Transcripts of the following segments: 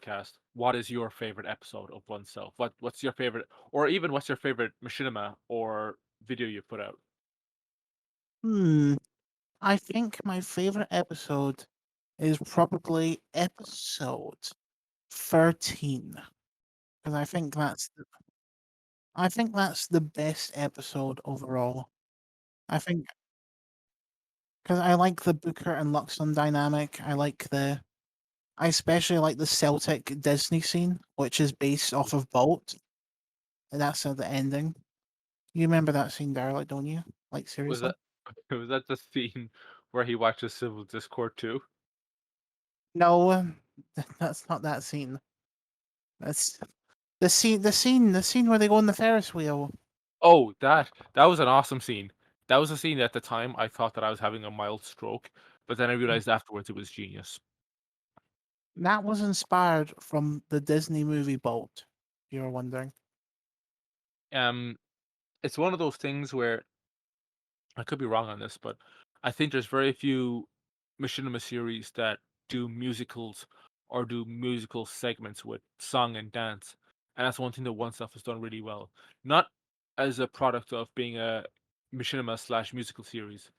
podcast, what is your favorite episode of oneself? What's your favorite, or even what's your favorite machinima or video you put out? Hmm. I think my favorite episode is probably episode 13 because I think that's the best episode overall. I think because I like the Booker and Luxon dynamic. I especially like the Celtic Disney scene, which is based off of Bolt. And that's at the ending. You remember that scene, Derelict, don't you? Like Was seriously? that was that the scene where he watches Civil Discord too? No, that's not that scene. That's the scene where they go on the Ferris wheel. Oh, that was an awesome scene. That was a scene at the time I thought that I was having a mild stroke, but then I realized afterwards it was genius. That was inspired from the Disney movie Bolt, if you were wondering. Um, it's one of those things where I could be wrong on this, but I think there's very few machinima series that do musicals or do musical segments with song and dance, and that's one thing that One Stuff has done really well. Not as a product of being a machinima slash musical series,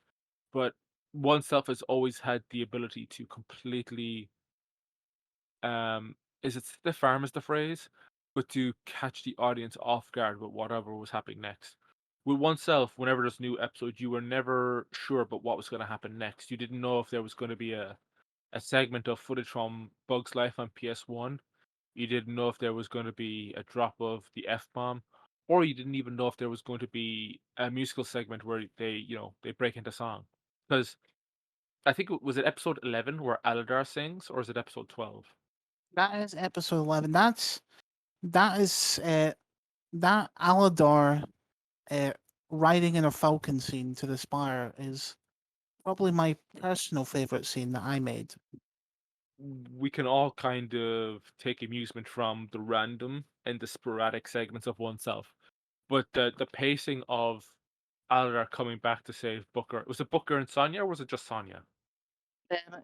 but One Stuff has always had the ability to completely is it stiff arm is the phrase, but to catch the audience off guard with whatever was happening next. With oneself, whenever there's a new episode, you were never sure about what was going to happen next. You didn't know if there was going to be a segment of footage from Bug's Life on PS1. You didn't know if there was going to be a drop of the F bomb, or you didn't even know if there was going to be a musical segment where they break into song. Because I think was it episode 11 where Aladar sings, or is it episode 12? That is episode 11. That is that Aladar uh, riding in a falcon scene to the spire is probably my personal favorite scene that I made. We can all kind of take amusement from the random and the sporadic segments of oneself. But the pacing of Aladar coming back to save Booker, was it Booker and Sonya, or was it just Sonya?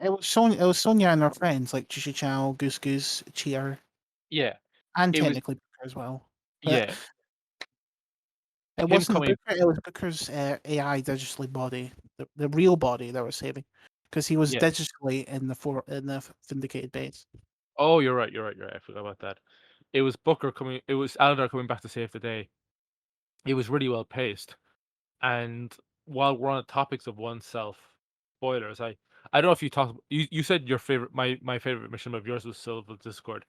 It was Sonia and her friends like Chichi Chow, Goose Goose, Cheer, Yeah, and it was. technically Booker as well. But Yeah, it him wasn't coming. Booker, it was Booker's AI digitally body, the real body they were saving, because he was Yeah. digitally in the Vindicated base. Oh, you're right. You're right. You're right. I forgot about that. It was Booker coming. It was Aladar coming back to save the day. It was really well paced. And while we're on the topics of oneself, spoilers. I don't know if you talked. You said your favorite. My favorite mission of yours was Silver Discord.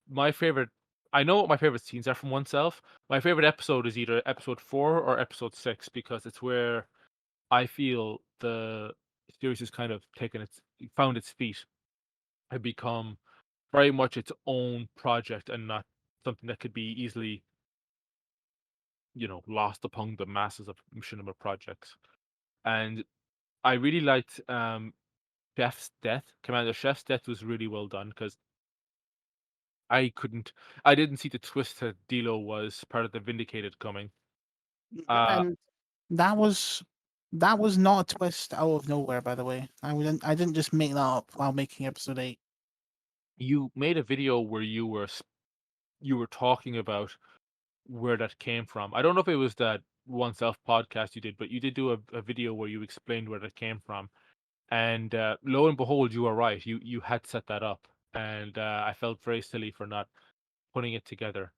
My favorite I know what my favorite scenes are from oneself. My favorite episode is either episode 4 or episode 6 because it's where I feel the series has kind of found its feet and become very much its own project and not something that could be easily, lost among the masses of machinima projects. And I really liked Chef's death. Commander Chef's death was really well done because I couldn't I didn't see the twist that Dilo was part of the Vindicated coming. Uh, And that was that was not a twist out of nowhere, by the way. I didn't just make that up while making episode 8. you made a video where you were talking about where that came from. I don't know if it was that One Self podcast you did, but you did do a video where you explained where that came from. And lo and behold, you were right. You had set that up, and I felt very silly for not putting it together.